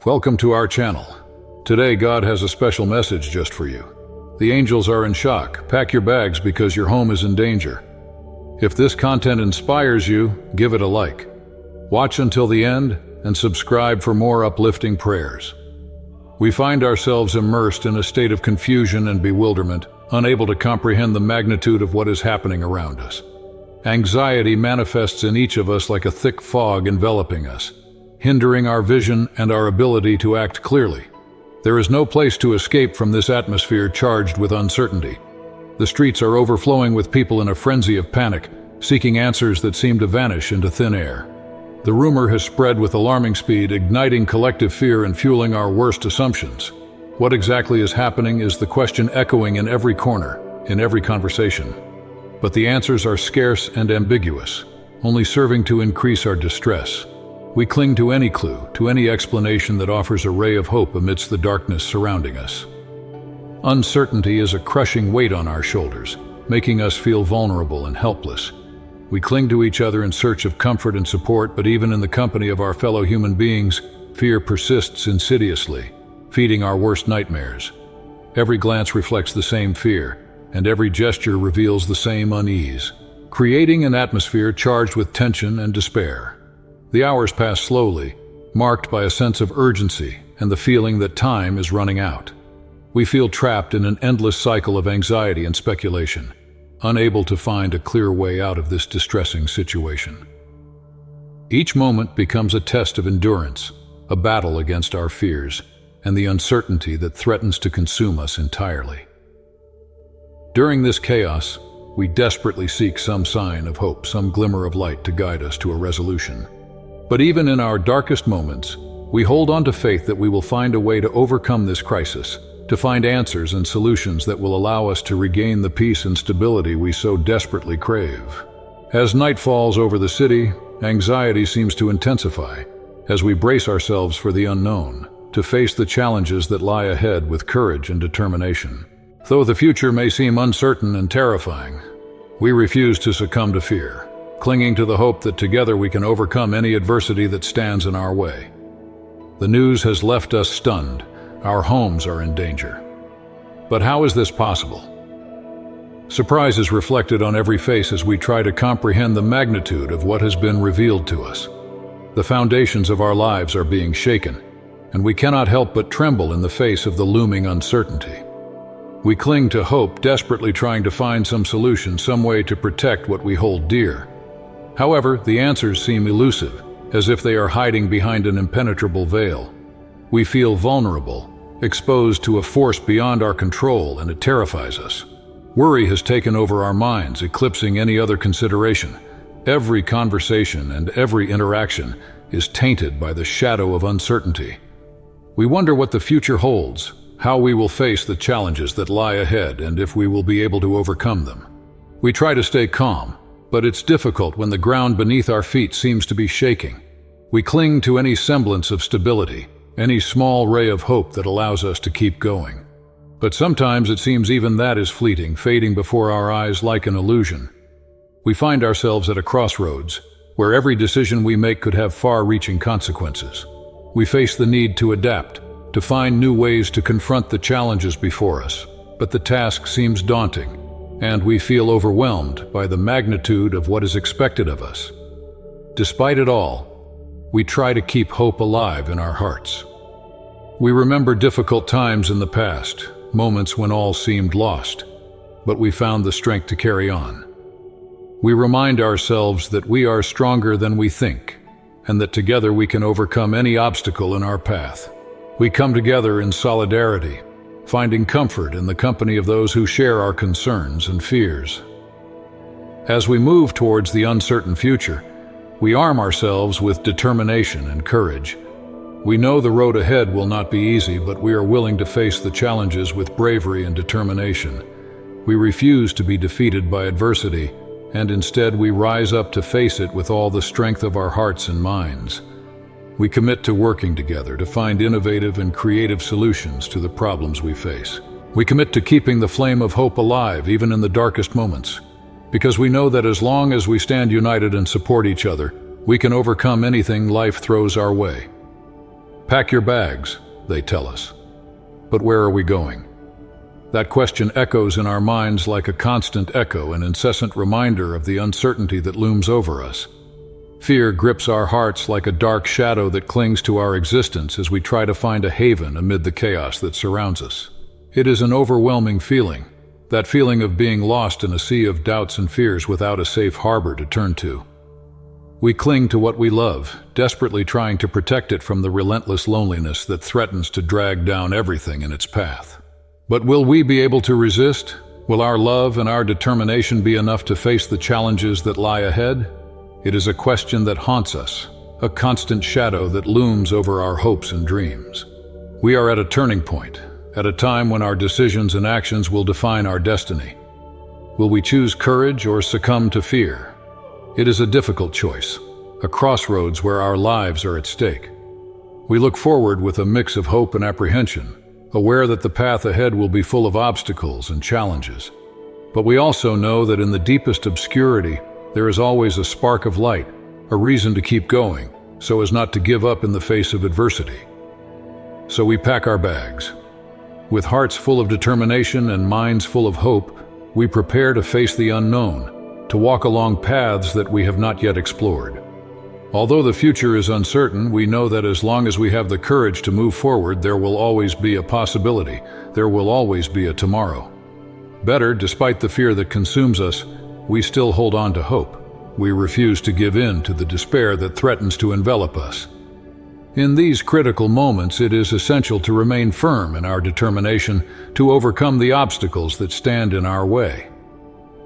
Welcome to our channel. Today, God has a special message just for you. The angels are in shock. Pack your bags because your home is in danger. If this content inspires you, give it a like. Watch until the end and subscribe for more uplifting prayers. We find ourselves immersed in a state of confusion and bewilderment, unable to comprehend the magnitude of what is happening around us. Anxiety manifests in each of us like a thick fog enveloping us, hindering our vision and our ability to act clearly. There is no place to escape from this atmosphere charged with uncertainty. The streets are overflowing with people in a frenzy of panic, seeking answers that seem to vanish into thin air. The rumor has spread with alarming speed, igniting collective fear and fueling our worst assumptions. What exactly is happening is the question echoing in every corner, in every conversation. But the answers are scarce and ambiguous, only serving to increase our distress. We cling to any clue, to any explanation that offers a ray of hope amidst the darkness surrounding us. Uncertainty is a crushing weight on our shoulders, making us feel vulnerable and helpless. We cling to each other in search of comfort and support, but even in the company of our fellow human beings, fear persists insidiously, feeding our worst nightmares. Every glance reflects the same fear, and every gesture reveals the same unease, creating an atmosphere charged with tension and despair. The hours pass slowly, marked by a sense of urgency and the feeling that time is running out. We feel trapped in an endless cycle of anxiety and speculation, unable to find a clear way out of this distressing situation. Each moment becomes a test of endurance, a battle against our fears, and the uncertainty that threatens to consume us entirely. During this chaos, we desperately seek some sign of hope, some glimmer of light to guide us to a resolution. But even in our darkest moments, we hold on to faith that we will find a way to overcome this crisis, to find answers and solutions that will allow us to regain the peace and stability we so desperately crave. As night falls over the city, anxiety seems to intensify, as we brace ourselves for the unknown, to face the challenges that lie ahead with courage and determination. Though the future may seem uncertain and terrifying, we refuse to succumb to fear, clinging to the hope that together we can overcome any adversity that stands in our way. The news has left us stunned. Our homes are in danger. But how is this possible? Surprise is reflected on every face as we try to comprehend the magnitude of what has been revealed to us. The foundations of our lives are being shaken, and we cannot help but tremble in the face of the looming uncertainty. We cling to hope, desperately trying to find some solution, some way to protect what we hold dear. However, the answers seem elusive, as if they are hiding behind an impenetrable veil. We feel vulnerable, exposed to a force beyond our control, and it terrifies us. Worry has taken over our minds, eclipsing any other consideration. Every conversation and every interaction is tainted by the shadow of uncertainty. We wonder what the future holds, how we will face the challenges that lie ahead, and if we will be able to overcome them. We try to stay calm, but it's difficult when the ground beneath our feet seems to be shaking. We cling to any semblance of stability, any small ray of hope that allows us to keep going. But sometimes it seems even that is fleeting, fading before our eyes like an illusion. We find ourselves at a crossroads, where every decision we make could have far-reaching consequences. We face the need to adapt, to find new ways to confront the challenges before us, but the task seems daunting, and we feel overwhelmed by the magnitude of what is expected of us. Despite it all, we try to keep hope alive in our hearts. We remember difficult times in the past, moments when all seemed lost, but we found the strength to carry on. We remind ourselves that we are stronger than we think, and that together we can overcome any obstacle in our path. We come together in solidarity, finding comfort in the company of those who share our concerns and fears. As we move towards the uncertain future, we arm ourselves with determination and courage. We know the road ahead will not be easy, but we are willing to face the challenges with bravery and determination. We refuse to be defeated by adversity, and instead we rise up to face it with all the strength of our hearts and minds. We commit to working together to find innovative and creative solutions to the problems we face. We commit to keeping the flame of hope alive even in the darkest moments, because we know that as long as we stand united and support each other, we can overcome anything life throws our way. Pack your bags, they tell us. But where are we going? That question echoes in our minds like a constant echo, an incessant reminder of the uncertainty that looms over us. Fear grips our hearts like a dark shadow that clings to our existence as we try to find a haven amid the chaos that surrounds us. It is an overwhelming feeling, that feeling of being lost in a sea of doubts and fears without a safe harbor to turn to. We cling to what we love, desperately trying to protect it from the relentless loneliness that threatens to drag down everything in its path. But will we be able to resist? Will our love and our determination be enough to face the challenges that lie ahead? It is a question that haunts us, a constant shadow that looms over our hopes and dreams. We are at a turning point, at a time when our decisions and actions will define our destiny. Will we choose courage or succumb to fear? It is a difficult choice, a crossroads where our lives are at stake. We look forward with a mix of hope and apprehension, aware that the path ahead will be full of obstacles and challenges. But we also know that in the deepest obscurity, there is always a spark of light, a reason to keep going, so as not to give up in the face of adversity. So we pack our bags. With hearts full of determination and minds full of hope, we prepare to face the unknown, to walk along paths that we have not yet explored. Although the future is uncertain, we know that as long as we have the courage to move forward, there will always be a possibility. There will always be a tomorrow. Better, despite the fear that consumes us, we still hold on to hope. We refuse to give in to the despair that threatens to envelop us. In these critical moments, it is essential to remain firm in our determination to overcome the obstacles that stand in our way.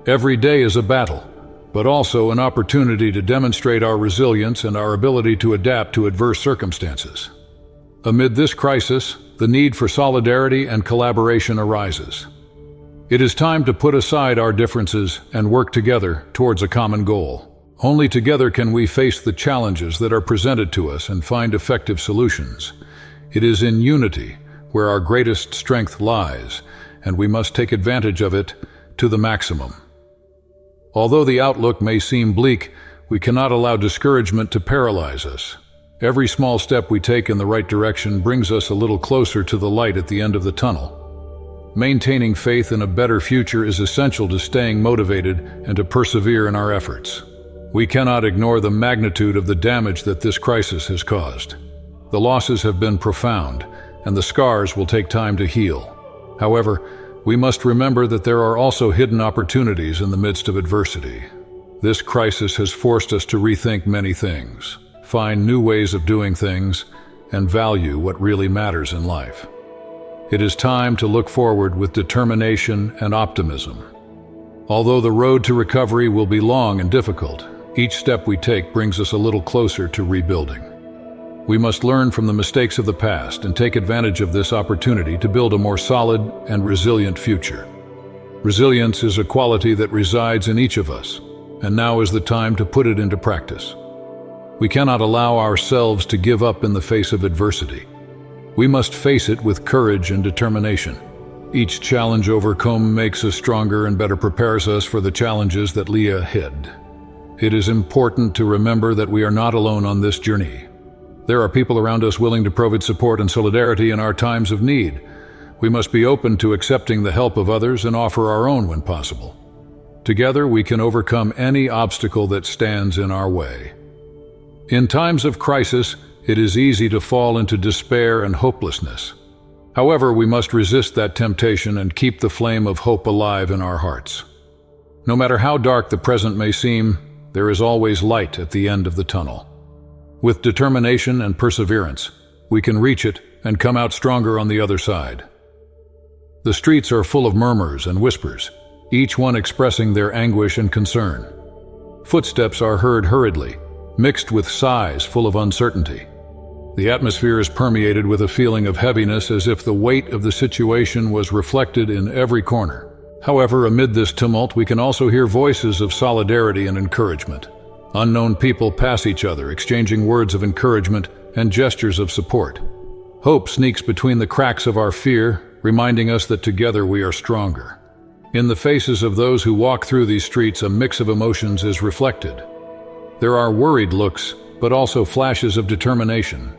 Every day is a battle, but also an opportunity to demonstrate our resilience and our ability to adapt to adverse circumstances. Amid this crisis, the need for solidarity and collaboration arises. It is time to put aside our differences and work together towards a common goal. Only together can we face the challenges that are presented to us and find effective solutions. It is in unity where our greatest strength lies, and we must take advantage of it to the maximum. Although the outlook may seem bleak, we cannot allow discouragement to paralyze us. Every small step we take in the right direction brings us a little closer to the light at the end of the tunnel. Maintaining faith in a better future is essential to staying motivated and to persevere in our efforts. We cannot ignore the magnitude of the damage that this crisis has caused. The losses have been profound, and the scars will take time to heal. However, we must remember that there are also hidden opportunities in the midst of adversity. This crisis has forced us to rethink many things, find new ways of doing things, and value what really matters in life. It is time to look forward with determination and optimism. Although the road to recovery will be long and difficult, each step we take brings us a little closer to rebuilding. We must learn from the mistakes of the past and take advantage of this opportunity to build a more solid and resilient future. Resilience is a quality that resides in each of us, and now is the time to put it into practice. We cannot allow ourselves to give up in the face of adversity. We must face it with courage and determination. Each challenge overcome makes us stronger and better prepares us for the challenges that lie ahead. It is important to remember that we are not alone on this journey. There are people around us willing to provide support and solidarity in our times of need. We must be open to accepting the help of others and offer our own when possible. Together, we can overcome any obstacle that stands in our way. In times of crisis, it is easy to fall into despair and hopelessness. However, we must resist that temptation and keep the flame of hope alive in our hearts. No matter how dark the present may seem, there is always light at the end of the tunnel. With determination and perseverance, we can reach it and come out stronger on the other side. The streets are full of murmurs and whispers, each one expressing their anguish and concern. Footsteps are heard hurriedly, mixed with sighs full of uncertainty. The atmosphere is permeated with a feeling of heaviness, as if the weight of the situation was reflected in every corner. However, amid this tumult, we can also hear voices of solidarity and encouragement. Unknown people pass each other, exchanging words of encouragement and gestures of support. Hope sneaks between the cracks of our fear, reminding us that together we are stronger. In the faces of those who walk through these streets, a mix of emotions is reflected. There are worried looks, but also flashes of determination.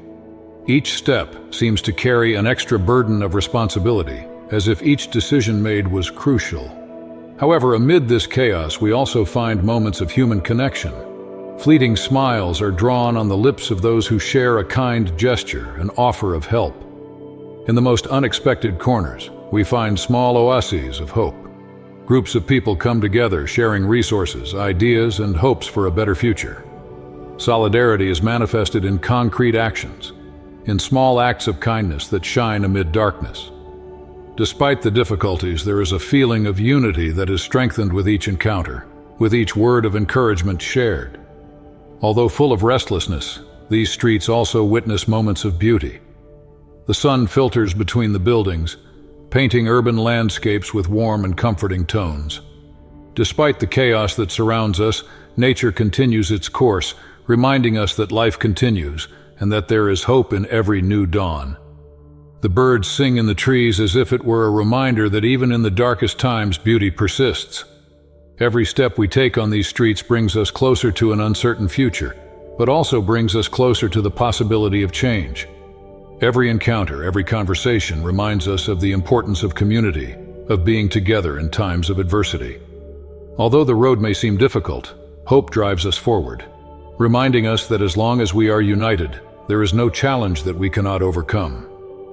Each step seems to carry an extra burden of responsibility, as if each decision made was crucial. However, amid this chaos, we also find moments of human connection. Fleeting smiles are drawn on the lips of those who share a kind gesture, an offer of help. In the most unexpected corners, we find small oases of hope. Groups of people come together, sharing resources, ideas, and hopes for a better future. Solidarity is manifested in concrete actions, in small acts of kindness that shine amid darkness. Despite the difficulties, there is a feeling of unity that is strengthened with each encounter, with each word of encouragement shared. Although full of restlessness, these streets also witness moments of beauty. The sun filters between the buildings, painting urban landscapes with warm and comforting tones. Despite the chaos that surrounds us, nature continues its course, reminding us that life continues and that there is hope in every new dawn. The birds sing in the trees as if it were a reminder that even in the darkest times, beauty persists. Every step we take on these streets brings us closer to an uncertain future, but also brings us closer to the possibility of change. Every encounter, every conversation reminds us of the importance of community, of being together in times of adversity. Although the road may seem difficult, hope drives us forward, reminding us that as long as we are united, there is no challenge that we cannot overcome.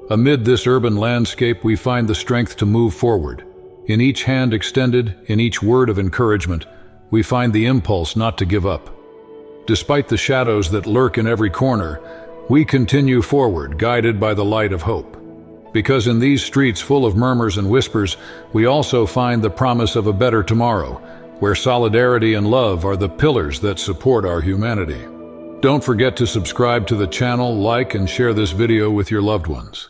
Amid this urban landscape, we find the strength to move forward. In each hand extended, in each word of encouragement, we find the impulse not to give up. Despite the shadows that lurk in every corner, we continue forward, guided by the light of hope. Because in these streets full of murmurs and whispers, we also find the promise of a better tomorrow, where solidarity and love are the pillars that support our humanity. Don't forget to subscribe to the channel, like and share this video with your loved ones.